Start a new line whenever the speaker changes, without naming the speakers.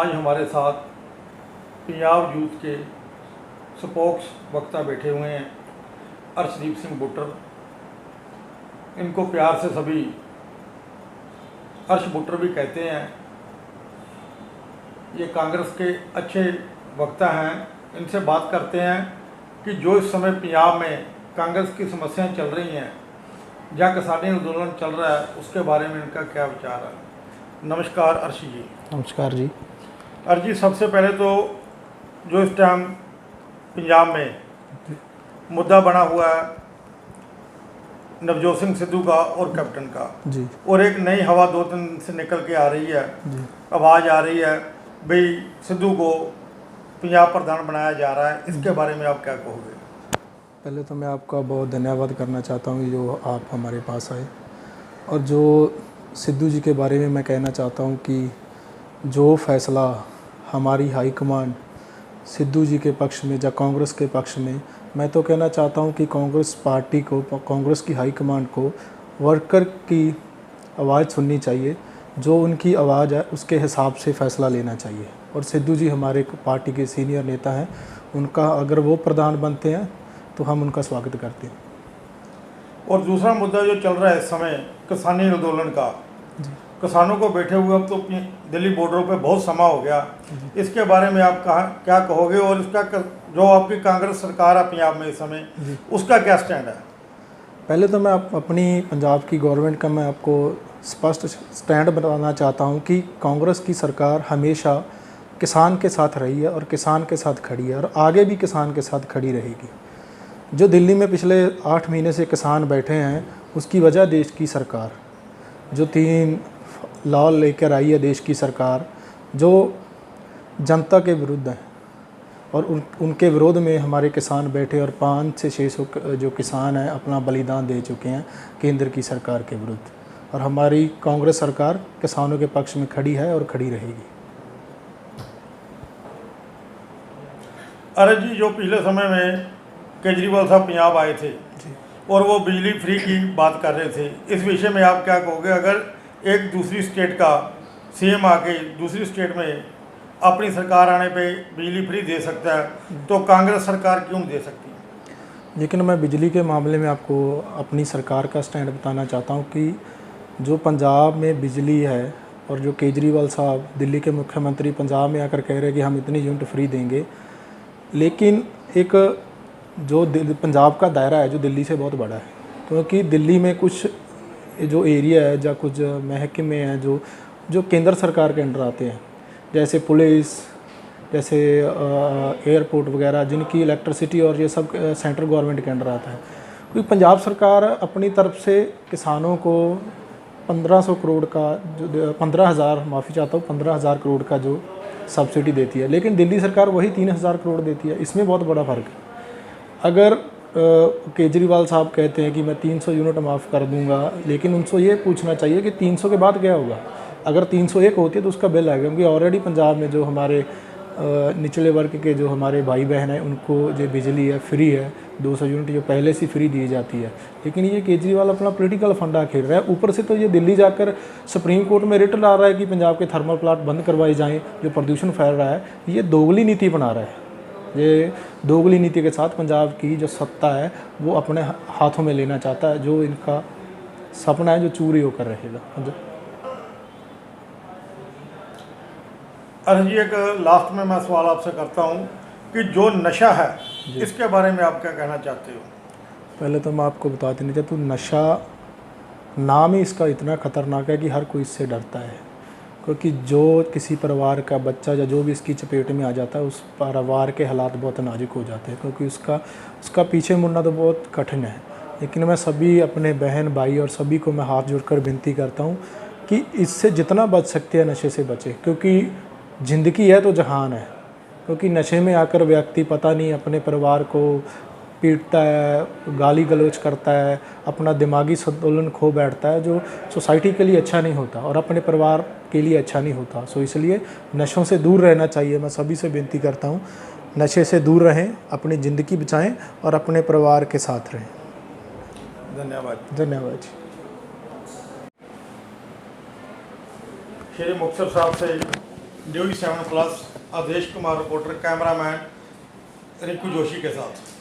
आज हमारे साथ पंजाब यूथ के स्पोक्स वक्ता बैठे हुए हैं अर्शदीप सिंह बुट्टर। इनको प्यार से सभी अर्श बुट्टर भी कहते हैं। ये कांग्रेस के अच्छे वक्ता हैं। इनसे बात करते हैं कि जो इस समय पंजाब में कांग्रेस की समस्याएं चल रही हैं, जहाँ किसानी आंदोलन चल रहा है, उसके बारे में इनका क्या विचार है। नमस्कार अर्शी जी।
नमस्कार जी।
अर्श जी, सबसे पहले तो जो इस टाइम पंजाब में मुद्दा बना हुआ है नवजोत सिंह सिद्धू का और कैप्टन का
जी,
और एक नई हवा 2 दिन से निकल के आ रही है
जी।
आवाज़ आ रही है भाई सिद्धू को पंजाब प्रधान बनाया जा रहा है, इसके बारे में आप क्या कहोगे।
पहले तो मैं आपका बहुत धन्यवाद करना चाहता हूँ जो आप हमारे पास आए, और जो सिद्धू जी के बारे में मैं कहना चाहता हूँ कि जो फैसला हमारी हाई कमांड सिद्धू जी के पक्ष में या कांग्रेस के पक्ष में, मैं तो कहना चाहता हूँ कि कांग्रेस पार्टी को, कांग्रेस की हाई कमांड को वर्कर की आवाज़ सुननी चाहिए। जो उनकी आवाज़ है उसके हिसाब से फ़ैसला लेना चाहिए। और सिद्धू जी हमारे पार्टी के सीनियर नेता हैं, उनका अगर वो प्रधान बनते हैं तो हम उनका स्वागत करते हैं।
और दूसरा मुद्दा जो चल रहा है इस समय किसानी आंदोलन का, किसानों को बैठे हुए अब तो दिल्ली बॉर्डरों पे बहुत समय हो गया, इसके बारे में आप क्या कहोगे और इसका जो आपकी कांग्रेस सरकार है पंजाब में इस समय, उसका क्या स्टैंड है।
पहले तो मैं अपनी पंजाब की गवर्नमेंट का मैं आपको स्पष्ट स्टैंड बताना चाहता हूं कि कांग्रेस की सरकार हमेशा किसान के साथ रही है और किसान के साथ खड़ी है और आगे भी किसान के साथ खड़ी रहेगी। जो दिल्ली में पिछले 8 महीने से किसान बैठे हैं, उसकी वजह देश की सरकार जो 3 लॉ लेकर आई है, देश की सरकार जो जनता के विरुद्ध है, और उनके विरोध में हमारे किसान बैठे और 500 से 600 जो किसान हैं अपना बलिदान दे चुके हैं केंद्र की सरकार के विरुद्ध। और हमारी कांग्रेस सरकार किसानों के पक्ष में खड़ी है और खड़ी रहेगी।
अरे जी, जो पिछले समय में केजरीवाल साहब पंजाब आए थे और वो बिजली फ्री की बात कर रहे थे, इस विषय में आप क्या कहोगे। अगर एक दूसरी स्टेट का सीएम आके दूसरी स्टेट में अपनी सरकार आने पे बिजली फ्री दे सकता है तो कांग्रेस सरकार क्यों दे सकती है।
लेकिन मैं बिजली के मामले में आपको अपनी सरकार का स्टैंड बताना चाहता हूं कि जो पंजाब में बिजली है और जो केजरीवाल साहब दिल्ली के मुख्यमंत्री पंजाब में आकर कह रहे हैं कि हम इतनी यूनिट फ्री देंगे, लेकिन एक जो पंजाब का दायरा है जो दिल्ली से बहुत बड़ा है, क्योंकि दिल्ली में कुछ जो एरिया है या कुछ महकमे हैं जो केंद्र सरकार के अंडर आते हैं, जैसे पुलिस, जैसे एयरपोर्ट वगैरह, जिनकी इलेक्ट्रिसिटी और ये सब सेंट्रल गवर्नमेंट के अंडर आता है। क्योंकि पंजाब सरकार अपनी तरफ से किसानों को 1500 करोड़ का जो 15,000 माफ़ी चाहता हूँ 15,000 करोड़ का जो सब्सिडी देती है, लेकिन दिल्ली सरकार वही 3,000 करोड़ देती है। इसमें बहुत बड़ा फ़र्क है। अगर केजरीवाल साहब कहते हैं कि मैं 300 यूनिट माफ़ कर दूंगा, लेकिन उनसे ये पूछना चाहिए कि 300 के बाद क्या होगा। अगर 301 होती है तो उसका बिल आएगा, क्योंकि ऑलरेडी पंजाब में जो हमारे निचले वर्ग के जो हमारे भाई बहन हैं उनको जो बिजली है फ्री है, 200 यूनिट जो पहले से फ्री दी जाती है। लेकिन ये केजरीवाल अपना पॉलिटिकल फंडा खेल रहा है। ऊपर से तो ये दिल्ली जाकर सुप्रीम कोर्ट में रिट ला रहा है कि पंजाब के थर्मल प्लांट बंद करवाए जाएँ, जो प्रदूषण फैल रहा है। ये दोगली नीति बना रहा है। ये दोगली नीति के साथ पंजाब की जो सत्ता है वो अपने हाथों में लेना चाहता है। जो इनका सपना है जो चूरी होकर रहेगा।
अर्श जी, एक लास्ट में मैं सवाल आपसे करता हूँ कि जो नशा है इसके बारे में आप क्या कहना चाहते हो।
पहले तो मैं आपको बता देना चाहता हूँ, नशा नाम ही इसका इतना ख़तरनाक है कि हर कोई इससे डरता है। क्योंकि जो किसी परिवार का बच्चा या जो भी इसकी चपेट में आ जाता है, उस परिवार के हालात बहुत नाजुक हो जाते हैं, क्योंकि उसका पीछे मुड़ना तो बहुत कठिन है। लेकिन मैं सभी अपने बहन भाई और सभी को मैं हाथ जोड़कर विनती करता हूँ कि इससे जितना बच सकते हैं नशे से बचें, क्योंकि ज़िंदगी है तो जहान है। क्योंकि नशे में आकर व्यक्ति पता नहीं अपने परिवार को पीटता है, गाली गलौज करता है, अपना दिमागी संतुलन खो बैठता है, जो सोसाइटी के लिए अच्छा नहीं होता और अपने परिवार के लिए अच्छा नहीं होता। सो इसलिए नशों से दूर रहना चाहिए। मैं सभी से विनती करता हूँ, नशे से दूर रहें, अपनी ज़िंदगी बचाएं और अपने परिवार के साथ रहें।
धन्यवाद।
धन्यवाद।
श्री मुक्तसर साहब से news 7 plus Avdhesh Kumar reporter, cameraman Rinku Joshi के साथ।